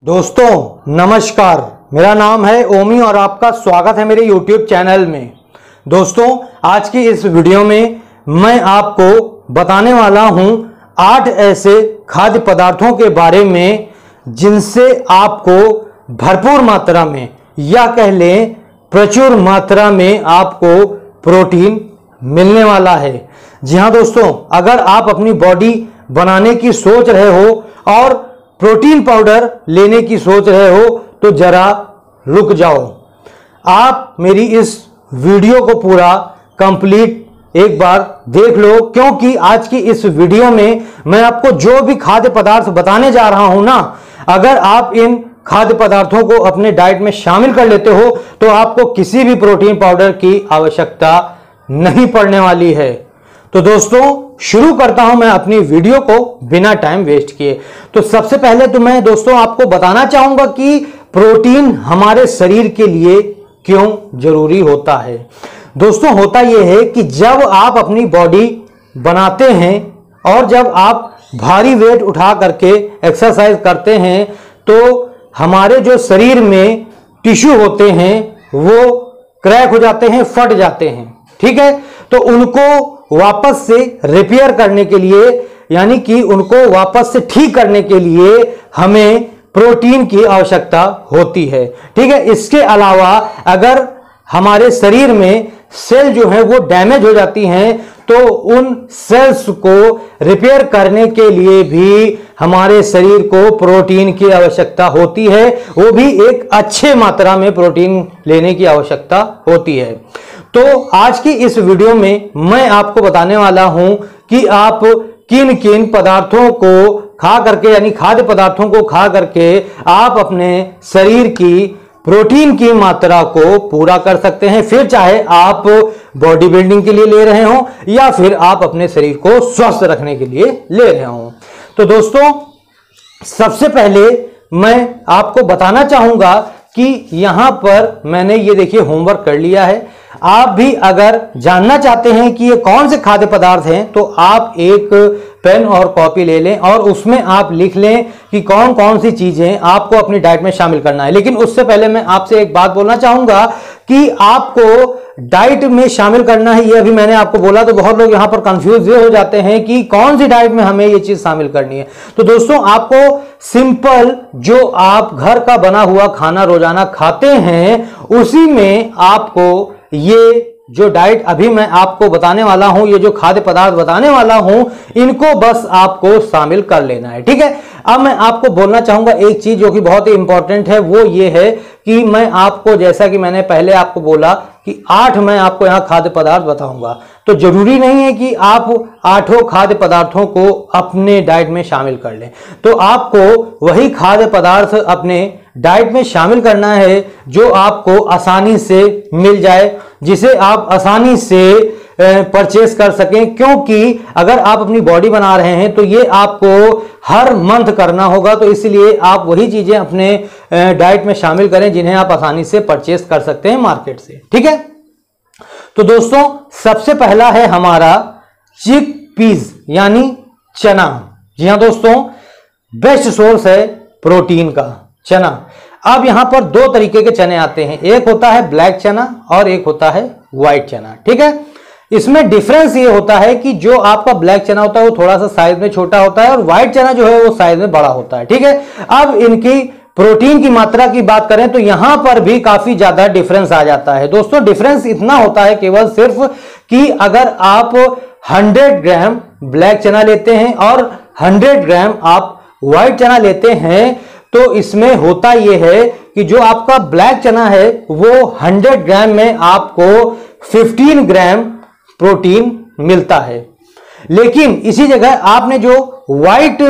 दोस्तों नमस्कार, मेरा नाम है ओमी और आपका स्वागत है मेरे YouTube चैनल में। दोस्तों आज की इस वीडियो में मैं आपको बताने वाला हूं 8 ऐसे खाद्य पदार्थों के बारे में जिनसे आपको भरपूर मात्रा में या कह लें प्रचुर मात्रा में आपको प्रोटीन मिलने वाला है। जी हाँ दोस्तों, अगर आप अपनी बॉडी बनाने की सोच रहे हो और प्रोटीन पाउडर लेने की सोच रहे हो तो जरा रुक जाओ। आप मेरी इस वीडियो को पूरा कंप्लीट एक बार देख लो, क्योंकि आज की इस वीडियो में मैं आपको जो भी खाद्य पदार्थ बताने जा रहा हूं ना, अगर आप इन खाद्य पदार्थों को अपने डाइट में शामिल कर लेते हो तो आपको किसी भी प्रोटीन पाउडर की आवश्यकता नहीं पड़ने वाली है। तो दोस्तों शुरू करता हूं मैं अपनी वीडियो को बिना टाइम वेस्ट किए। तो सबसे पहले तो मैं दोस्तों आपको बताना चाहूंगा कि प्रोटीन हमारे शरीर के लिए क्यों जरूरी होता है। दोस्तों होता यह है कि जब आप अपनी बॉडी बनाते हैं और जब आप भारी वेट उठा करके एक्सरसाइज करते हैं तो हमारे जो शरीर में टिश्यू होते हैं वो क्रैक हो जाते हैं, फट जाते हैं, ठीक है। तो उनको वापस से रिपेयर करने के लिए, यानी कि उनको वापस से ठीक करने के लिए हमें प्रोटीन की आवश्यकता होती है, ठीक है। इसके अलावा अगर हमारे शरीर में सेल जो है वो डैमेज हो जाती हैं तो उन सेल्स को रिपेयर करने के लिए भी हमारे शरीर को प्रोटीन की आवश्यकता होती है, वो भी एक अच्छे मात्रा में प्रोटीन लेने की आवश्यकता होती है। तो आज की इस वीडियो में मैं आपको बताने वाला हूं कि आप किन किन पदार्थों को खा करके, यानी खाद्य पदार्थों को खा करके आप अपने शरीर की प्रोटीन की मात्रा को पूरा कर सकते हैं, फिर चाहे आप बॉडी बिल्डिंग के लिए ले रहे हो या फिर आप अपने शरीर को स्वस्थ रखने के लिए ले रहे हो। तो दोस्तों सबसे पहले मैं आपको बताना चाहूंगा कि यहां पर मैंने ये देखिए होमवर्क कर लिया है। आप भी अगर जानना चाहते हैं कि ये कौन से खाद्य पदार्थ हैं तो आप एक पेन और कॉपी ले लें और उसमें आप लिख लें कि कौन कौन सी चीजें आपको अपनी डाइट में शामिल करना है। लेकिन उससे पहले मैं आपसे एक बात बोलना चाहूंगा कि आपको डाइट में शामिल करना है, ये अभी मैंने आपको बोला तो बहुत लोग यहां पर कंफ्यूज हो जाते हैं कि कौन सी डाइट में हमें ये चीज शामिल करनी है। तो दोस्तों आपको सिंपल जो आप घर का बना हुआ खाना रोजाना खाते हैं उसी में आपको ये जो डाइट अभी मैं आपको बताने वाला हूं, ये जो खाद्य पदार्थ बताने वाला हूं, इनको बस आपको शामिल कर लेना है, ठीक है। अब मैं आपको बोलना चाहूंगा एक चीज जो कि बहुत ही इंपॉर्टेंट है, वो ये है कि मैं आपको, जैसा कि मैंने पहले आपको बोला कि 8 मैं आपको यहां खाद्य पदार्थ बताऊंगा, तो जरूरी नहीं है कि आप 8 खाद्य पदार्थों को अपने डाइट में शामिल कर लें। तो आपको वही खाद्य पदार्थ अपने डाइट में शामिल करना है जो आपको आसानी से मिल जाए, जिसे आप आसानी से परचेस कर सकें, क्योंकि अगर आप अपनी बॉडी बना रहे हैं तो ये आपको हर मंथ करना होगा। तो इसलिए आप वही चीजें अपने डाइट में शामिल करें जिन्हें आप आसानी से परचेस कर सकते हैं मार्केट से, ठीक है। तो दोस्तों सबसे पहला है हमारा चिक पीस यानी चना। जी हाँ दोस्तों, बेस्ट सोर्स है प्रोटीन का चना। अब यहां पर 2 तरीके के चने आते हैं, एक होता है ब्लैक चना और एक होता है व्हाइट चना, ठीक है। इसमें डिफरेंस ये होता है कि जो आपका ब्लैक चना होता है वो थोड़ा सा साइज में छोटा होता है और व्हाइट चना जो है वो साइज में बड़ा होता है, ठीक है। अब इनकी प्रोटीन की मात्रा की बात करें तो यहां पर भी काफी ज्यादा डिफरेंस आ जाता है। दोस्तों डिफरेंस इतना होता है केवल सिर्फ कि अगर आप 100 ग्राम ब्लैक चना लेते हैं और 100 ग्राम आप व्हाइट चना लेते हैं तो इसमें होता यह है कि जो आपका ब्लैक चना है वो 100 ग्राम में आपको 15 ग्राम प्रोटीन मिलता है। लेकिन इसी जगह आपने जो व्हाइट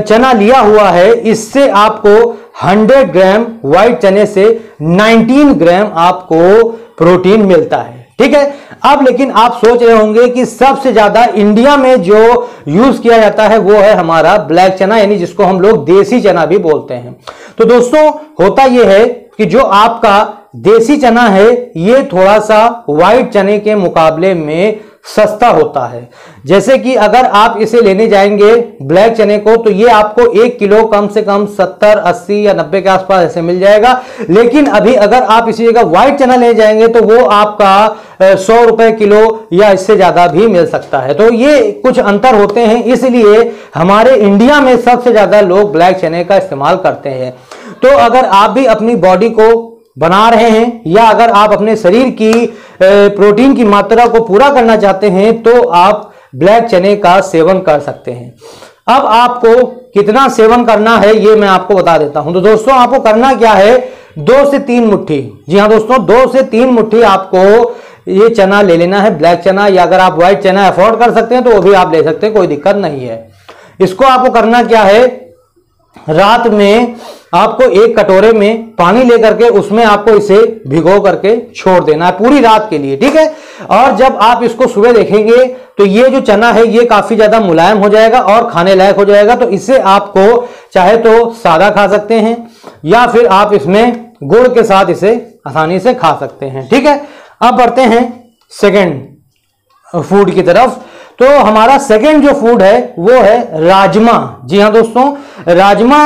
चना लिया हुआ है इससे आपको 100 ग्राम व्हाइट चने से 19 ग्राम आपको प्रोटीन मिलता है, ठीक है। अब लेकिन आप सोच रहे होंगे कि सबसे ज्यादा इंडिया में जो यूज किया जाता है वो है हमारा ब्लैक चना, यानी जिसको हम लोग देसी चना भी बोलते हैं। तो दोस्तों होता यह है कि जो आपका देसी चना है ये थोड़ा सा व्हाइट चने के मुकाबले में सस्ता होता है। जैसे कि अगर आप इसे लेने जाएंगे ब्लैक चने को तो ये आपको 1 किलो कम से कम 70, 80 या 90 के आसपास ऐसे मिल जाएगा। लेकिन अभी अगर आप इसी जगह व्हाइट चना ले जाएंगे तो वो आपका 100 रुपए किलो या इससे ज्यादा भी मिल सकता है। तो ये कुछ अंतर होते हैं, इसलिए हमारे इंडिया में सबसे ज्यादा लोग ब्लैक चने का इस्तेमाल करते हैं। तो अगर आप भी अपनी बॉडी को बना रहे हैं या अगर आप अपने शरीर की प्रोटीन की मात्रा को पूरा करना चाहते हैं तो आप ब्लैक चने का सेवन कर सकते हैं। अब आपको कितना सेवन करना है ये मैं आपको बता देता हूं। तो दोस्तों आपको करना क्या है, 2 से 3 मुट्ठी, जी हां दोस्तों 2 से 3 मुट्ठी आपको ये चना ले लेना है, ब्लैक चना, या अगर आप व्हाइट चना अफोर्ड कर सकते हैं तो वो भी आप ले सकते हैं, कोई दिक्कत नहीं है। इसको आपको करना क्या है, रात में आपको एक कटोरे में पानी लेकर के उसमें आपको इसे भिगो करके छोड़ देना है पूरी रात के लिए, ठीक है। और जब आप इसको सुबह देखेंगे तो ये जो चना है ये काफी ज्यादा मुलायम हो जाएगा और खाने लायक हो जाएगा। तो इसे आपको चाहे तो सादा खा सकते हैं या फिर आप इसमें गुड़ के साथ इसे आसानी से खा सकते हैं, ठीक है। अब बढ़ते हैं सेकेंड फूड की तरफ। तो हमारा सेकेंड जो फूड है वो है राजमा। जी हां दोस्तों, राजमा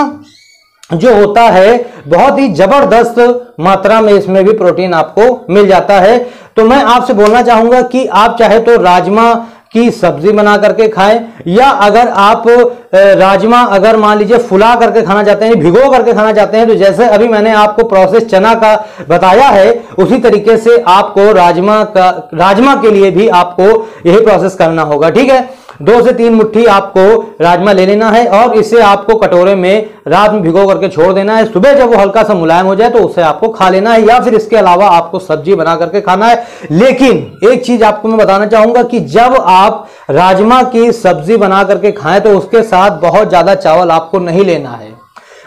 जो होता है बहुत ही जबरदस्त मात्रा में इसमें भी प्रोटीन आपको मिल जाता है। तो मैं आपसे बोलना चाहूंगा कि आप चाहे तो राजमा की सब्जी बना करके खाएं, या अगर आप राजमा अगर मान लीजिए फुला करके खाना चाहते हैं, भिगो करके खाना चाहते हैं, तो जैसे अभी मैंने आपको प्रोसेस चना का बताया है उसी तरीके से आपको राजमा के लिए भी आपको यही प्रोसेस करना होगा, ठीक है। 2 से 3 मुट्ठी आपको राजमा ले लेना है और इसे आपको कटोरे में रात में भिगो करके छोड़ देना है। सुबह जब वो हल्का सा मुलायम हो जाए तो उसे आपको खा लेना है, या फिर इसके अलावा आपको सब्जी बना करके खाना है। लेकिन एक चीज आपको मैं बताना चाहूंगा कि जब आप राजमा की सब्जी बना करके खाएं तो उसके साथ बहुत ज्यादा चावल आपको नहीं लेना है।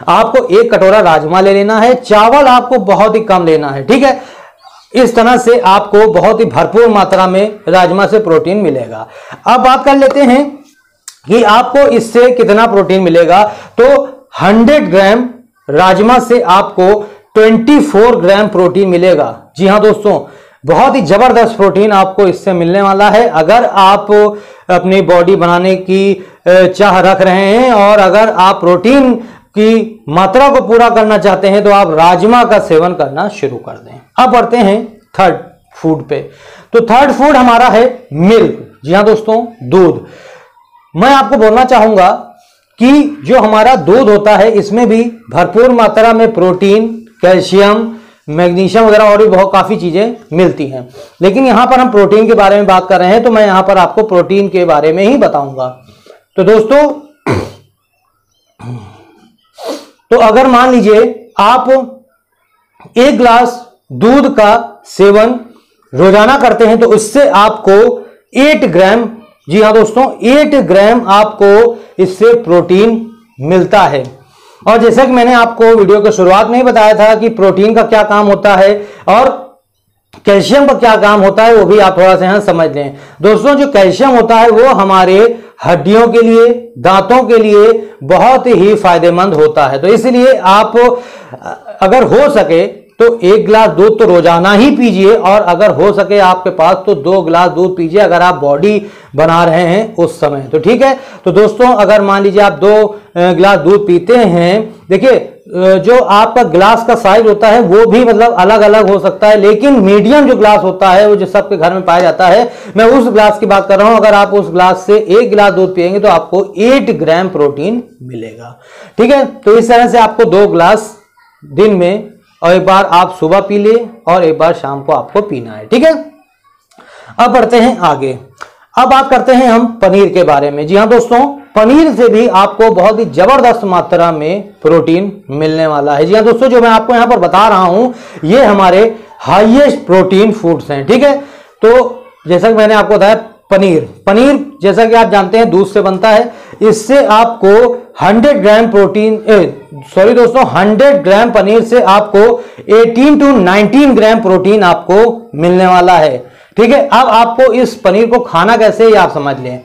आपको 1 कटोरा राजमा ले लेना है, चावल आपको बहुत ही कम लेना है, ठीक है। इस तरह से आपको बहुत ही भरपूर मात्रा में राजमा से प्रोटीन मिलेगा। अब बात कर लेते हैं कि आपको इससे कितना प्रोटीन मिलेगा। तो 100 ग्राम राजमा से आपको 24 ग्राम प्रोटीन मिलेगा। जी हां दोस्तों, बहुत ही जबरदस्त प्रोटीन आपको इससे मिलने वाला है। अगर आप अपनी बॉडी बनाने की चाह रख रहे हैं और अगर आप प्रोटीन की मात्रा को पूरा करना चाहते हैं तो आप राजमा का सेवन करना शुरू कर दें। अब बढ़ते हैं थर्ड फूड पे। तो थर्ड फूड हमारा है मिल्क। जी हां दोस्तों, दूध। मैं आपको बोलना चाहूंगा कि जो हमारा दूध होता है इसमें भी भरपूर मात्रा में प्रोटीन, कैल्शियम, मैग्नीशियम वगैरह और भी बहुत काफी चीजें मिलती हैं। लेकिन यहां पर हम प्रोटीन के बारे में बात कर रहे हैं तो मैं यहां पर आपको प्रोटीन के बारे में ही बताऊंगा। तो दोस्तों, तो अगर मान लीजिए आप 1 गिलास दूध का सेवन रोजाना करते हैं तो इससे आपको 8 ग्राम, जी हां दोस्तों 8 ग्राम आपको इससे प्रोटीन मिलता है। और जैसा कि मैंने आपको वीडियो की शुरुआत में ही बताया था कि प्रोटीन का क्या काम होता है और कैल्शियम का क्या काम होता है वो भी आप थोड़ा सा यहां समझ लें। दोस्तों, जो कैल्शियम होता है वो हमारे हड्डियों के लिए, दांतों के लिए बहुत ही फायदेमंद होता है। तो इसलिए आप अगर हो सके तो 1 गिलास दूध तो रोजाना ही पीजिए, और अगर हो सके आपके पास तो 2 गिलास दूध पीजिए अगर आप बॉडी बना रहे हैं उस समय, तो ठीक है। तो दोस्तों, अगर मान लीजिए आप 2 गिलास दूध पीते हैं, देखिए जो आपका ग्लास का साइज होता है वो भी मतलब अलग अलग हो सकता है, लेकिन मीडियम जो ग्लास होता है वो जो सबके घर में पाया जाता है, मैं उस ग्लास की बात कर रहा हूं। अगर आप उस ग्लास से 1 गिलास दूध पिएंगे तो आपको 8 ग्राम प्रोटीन मिलेगा, ठीक है। तो इस तरह से आपको 2 गिलास दिन में, और एक बार आप सुबह पी ले और एक बार शाम को आपको पीना है, ठीक है। अब बढ़ते हैं आगे। अब बात करते हैं हम पनीर के बारे में। जी हां दोस्तों, पनीर से भी आपको बहुत ही जबरदस्त मात्रा में प्रोटीन मिलने वाला है। जी हां दोस्तों, जो मैं आपको यहां पर बता रहा हूं ये हमारे हाईएस्ट प्रोटीन फूड्स हैं, ठीक है। तो जैसा कि मैंने आपको बताया, पनीर जैसा कि आप जानते हैं दूध से बनता है। इससे आपको 100 ग्राम प्रोटीन, सॉरी दोस्तों, 100 ग्राम पनीर से आपको 18 to 19 ग्राम प्रोटीन आपको मिलने वाला है, ठीक है। अब आपको इस पनीर को खाना कैसे ये आप समझ लें।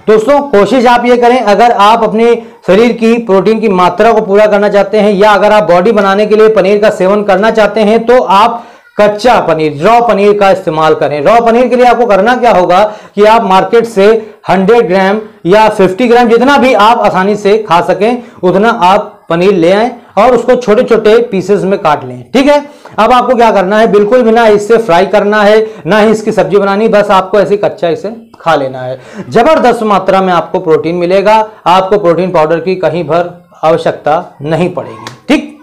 दोस्तों, कोशिश आप ये करें, अगर आप अपने शरीर की प्रोटीन की मात्रा को पूरा करना चाहते हैं, या अगर आप बॉडी बनाने के लिए पनीर का सेवन करना चाहते हैं, तो आप कच्चा पनीर, रॉ पनीर का इस्तेमाल करें। रॉ पनीर के लिए आपको करना क्या होगा कि आप मार्केट से 100 ग्राम या 50 ग्राम, जितना भी आप आसानी से खा सकें उतना आप पनीर ले आएं और उसको छोटे छोटे पीसेस में काट लें। ठीक है, अब आपको क्या करना है, बिल्कुल भी ना इससे फ्राई करना है, ना ही इसकी सब्जी बनानी, बस आपको ऐसे कच्चा इसे खा लेना है। जबरदस्त मात्रा में आपको प्रोटीन मिलेगा, आपको प्रोटीन पाउडर की कहीं भर आवश्यकता नहीं पड़ेगी। ठीक,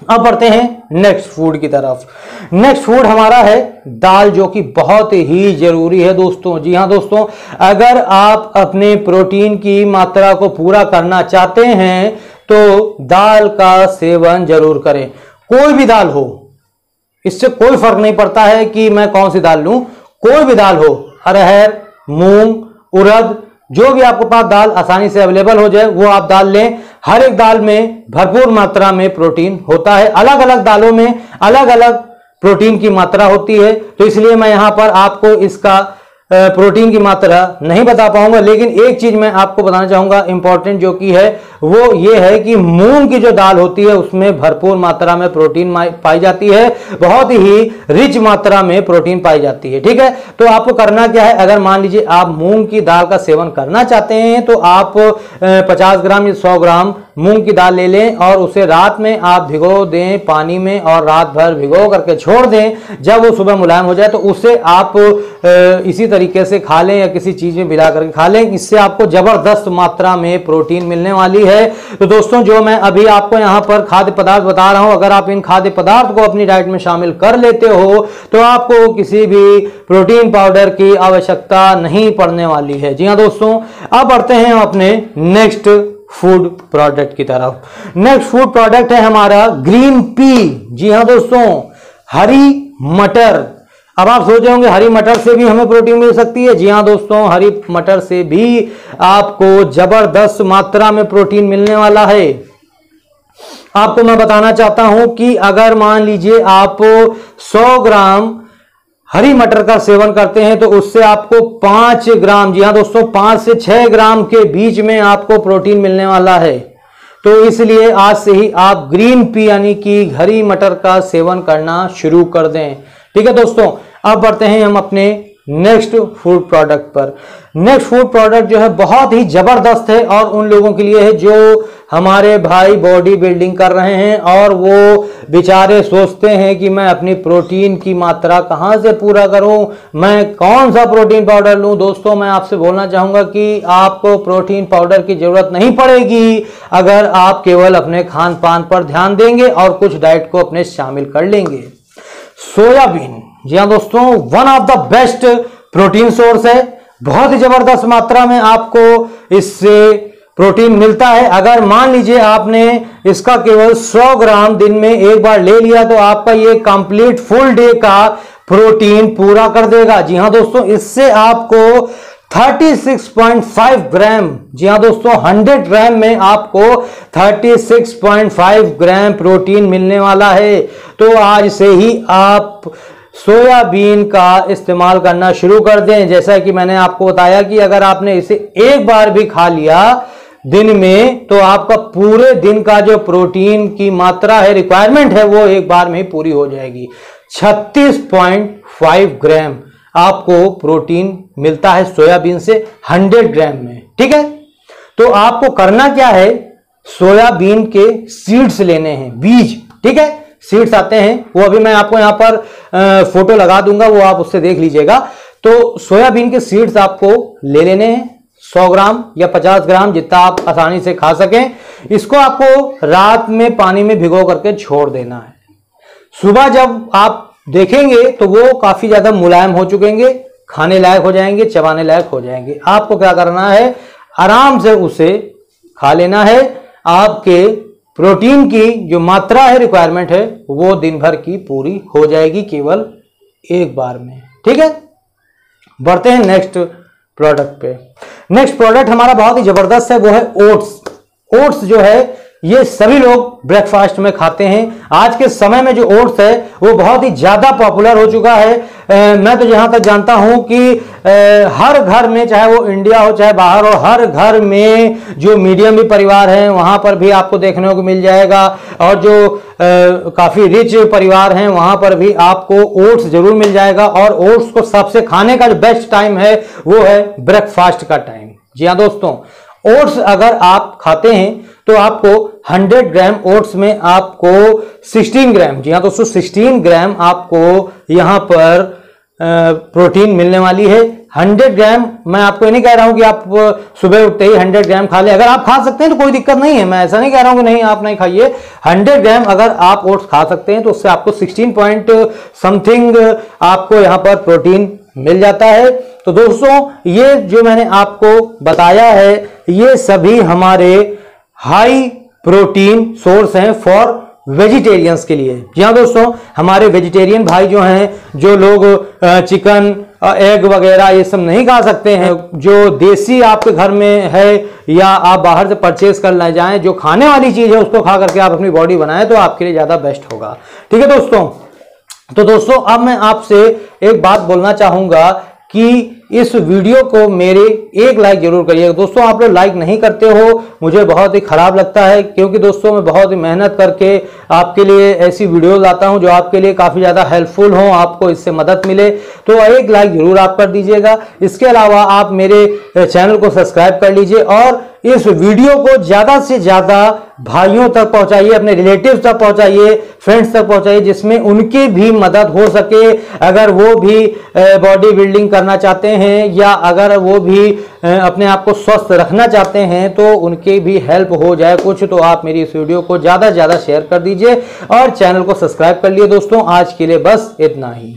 अब बढ़ते हैं नेक्स्ट फूड की तरफ। नेक्स्ट फूड हमारा है दाल, जो कि बहुत ही जरूरी है दोस्तों। जी हाँ दोस्तों, अगर आप अपने प्रोटीन की मात्रा को पूरा करना चाहते हैं तो दाल का सेवन जरूर करें। कोई भी दाल हो, इससे कोई फर्क नहीं पड़ता है कि मैं कौन सी दाल लूं, कोई भी दाल हो, अरहर, मूंग, उड़द, जो भी आपके पास दाल आसानी से अवेलेबल हो जाए वो आप दाल लें। हर एक दाल में भरपूर मात्रा में प्रोटीन होता है। अलग अलग दालों में अलग अलग प्रोटीन की मात्रा होती है, तो इसलिए मैं यहां पर आपको इसका प्रोटीन की मात्रा नहीं बता पाऊंगा। लेकिन एक चीज मैं आपको बताना चाहूंगा इंपॉर्टेंट, जो कि है वो ये है कि मूंग की जो दाल होती है उसमें भरपूर मात्रा में प्रोटीन पाई जाती है, बहुत ही रिच मात्रा में प्रोटीन पाई जाती है। ठीक है, तो आपको करना क्या है, अगर मान लीजिए आप मूंग की दाल का सेवन करना चाहते हैं तो आप 50 ग्राम या 100 ग्राम मूंग की दाल ले लें और उसे रात में आप भिगो दें पानी में, और रात भर भिगो करके छोड़ दें। जब वो सुबह मुलायम हो जाए तो उसे आप इसी तरीके से खा लें या किसी चीज में मिला करके खा लें। इससे आपको जबरदस्त मात्रा में प्रोटीन मिलने वाली है। तो दोस्तों, जो मैं अभी आपको यहां पर खाद्य पदार्थ बता रहा हूं, अगर आप इन खाद्य पदार्थ को अपनी डाइट में शामिल कर लेते हो तो आपको किसी भी प्रोटीन पाउडर की आवश्यकता नहीं पड़ने वाली है। जी हाँ दोस्तों, अब बढ़ते हैं हम अपने नेक्स्ट फूड प्रोडक्ट की तरफ। नेक्स्ट फूड प्रोडक्ट है हमारा ग्रीन पी। जी हाँ दोस्तों, हरी मटर। अब आप सोच रहे होंगे हरी मटर से भी हमें प्रोटीन मिल सकती है। जी हाँ दोस्तों, हरी मटर से भी आपको जबरदस्त मात्रा में प्रोटीन मिलने वाला है। आपको मैं बताना चाहता हूं कि अगर मान लीजिए आप 100 ग्राम हरी मटर का सेवन करते हैं तो उससे आपको 5 ग्राम, जी हाँ दोस्तों, 5 से 6 ग्राम के बीच में आपको प्रोटीन मिलने वाला है। तो इसलिए आज से ही आप ग्रीन पी यानी कि हरी मटर का सेवन करना शुरू कर दें। ठीक है दोस्तों, अब बढ़ते हैं हम अपने नेक्स्ट फूड प्रोडक्ट पर। नेक्स्ट फूड प्रोडक्ट जो है बहुत ही जबरदस्त है और उन लोगों के लिए है जो हमारे भाई बॉडी बिल्डिंग कर रहे हैं और वो बेचारे सोचते हैं कि मैं अपनी प्रोटीन की मात्रा कहां से पूरा करूं, मैं कौन सा प्रोटीन पाउडर लूं। दोस्तों, मैं आपसे बोलना चाहूंगा कि आपको प्रोटीन पाउडर की जरूरत नहीं पड़ेगी अगर आप केवल अपने खान पान पर ध्यान देंगे और कुछ डाइट को अपने शामिल कर लेंगे। सोयाबीन, जी हाँ दोस्तों, one of the best protein source है। बहुत ही जबरदस्त मात्रा में आपको इससे प्रोटीन मिलता है। अगर मान लीजिए आपने इसका केवल 100 ग्राम दिन में एक बार ले लिया तो आपका ये कंप्लीट फुल डे का प्रोटीन पूरा कर देगा। जी हाँ दोस्तों, इससे आपको 36.5 ग्राम, जी हाँ दोस्तों, 100 ग्राम में आपको 36.5 ग्राम प्रोटीन मिलने वाला है। तो आज से ही आप सोयाबीन का इस्तेमाल करना शुरू कर दें। जैसा कि मैंने आपको बताया कि अगर आपने इसे एक बार भी खा लिया दिन में तो आपका पूरे दिन का जो प्रोटीन की मात्रा है, रिक्वायरमेंट है, वो एक बार में पूरी हो जाएगी। 36.5 ग्राम आपको प्रोटीन मिलता है सोयाबीन से 100 ग्राम में। ठीक है, तो आपको करना क्या है, सोयाबीन के सीड्स लेने हैं, बीज। ठीक है, सीड्स आते हैं, वो अभी मैं आपको यहां पर फोटो लगा दूंगा, वो आप उससे देख लीजिएगा। तो सोयाबीन के सीड्स आपको ले लेने हैं, 100 ग्राम या 50 ग्राम, जितना आप आसानी से खा सकें। इसको आपको रात में पानी में भिगो करके छोड़ देना है। सुबह जब आप देखेंगे तो वो काफी ज्यादा मुलायम हो चुकेंगे, खाने लायक हो जाएंगे, चबाने लायक हो जाएंगे। आपको क्या करना है, आराम से उसे खा लेना है। आपके प्रोटीन की जो मात्रा है, रिक्वायरमेंट है, वो दिन भर की पूरी हो जाएगी केवल एक बार में। ठीक है, बढ़ते हैं नेक्स्ट प्रोडक्ट पे। नेक्स्ट प्रोडक्ट हमारा बहुत ही जबरदस्त है, वो है ओट्स। ओट्स जो है ये सभी लोग ब्रेकफास्ट में खाते हैं। आज के समय में जो ओट्स है वो बहुत ही ज्यादा पॉपुलर हो चुका है। मैं तो जहां तक जानता हूं कि हर घर में, चाहे वो इंडिया हो चाहे बाहर हो, हर घर में जो मीडियम भी परिवार हैं वहां पर भी आपको देखने को मिल जाएगा, और जो काफी रिच परिवार हैं वहां पर भी आपको ओट्स जरूर मिल जाएगा। और ओट्स को सबसे खाने का जो बेस्ट टाइम है वो है ब्रेकफास्ट का टाइम। जी हाँ दोस्तों, ओट्स अगर आप खाते हैं तो आपको 100 ग्राम ओट्स में आपको 16 ग्राम, जी हाँ दोस्तों 16 ग्राम आपको यहां पर प्रोटीन मिलने वाली है। 100 ग्राम, मैं आपको ये नहीं कह रहा हूं कि आप सुबह उठते ही 100 ग्राम खा लें। अगर आप खा सकते हैं तो कोई दिक्कत नहीं है, मैं ऐसा नहीं कह रहा हूं कि नहीं आप नहीं खाइए। 100 ग्राम अगर आप ओट्स खा सकते हैं तो उससे आपको 16 पॉइंट समथिंग आपको यहां पर प्रोटीन मिल जाता है। तो दोस्तों ये जो मैंने आपको बताया है ये सभी हमारे हाई प्रोटीन सोर्स हैं फॉर वेजिटेरियंस के लिए। जी हाँ दोस्तों, हमारे वेजिटेरियन भाई जो हैं, जो लोग चिकन एग वगैरह ये सब नहीं खा सकते हैं, जो देसी आपके घर में है या आप बाहर से परचेज कर ले जाएं, जो खाने वाली चीज है उसको खा करके आप अपनी बॉडी बनाएं तो आपके लिए ज्यादा बेस्ट होगा। ठीक है दोस्तों, तो दोस्तों अब मैं आपसे एक बात बोलना चाहूंगा कि इस वीडियो को मेरे एक लाइक जरूर करिएगा। दोस्तों आप लोग लाइक नहीं करते हो, मुझे बहुत ही खराब लगता है, क्योंकि दोस्तों मैं बहुत ही मेहनत करके आपके लिए ऐसी वीडियो लाता हूं जो आपके लिए काफी ज्यादा हेल्पफुल हो, आपको इससे मदद मिले। तो एक लाइक जरूर आप कर दीजिएगा। इसके अलावा आप मेरे चैनल को सब्सक्राइब कर लीजिए और इस वीडियो को ज्यादा से ज्यादा भाइयों तक पहुंचाइए, अपने रिलेटिव्स तक पहुंचाइए, फ्रेंड्स तक पहुंचाइए, जिसमें उनकी भी मदद हो सके। अगर वो भी बॉडी बिल्डिंग करना चाहते हैं या अगर वो भी अपने आप को स्वस्थ रखना चाहते हैं तो उनकी भी हेल्प हो जाए कुछ, तो आप मेरी इस वीडियो को ज्यादा से ज्यादा शेयर कर दीजिए और चैनल को सब्सक्राइब कर लिए। दोस्तों आज के लिए बस इतना ही।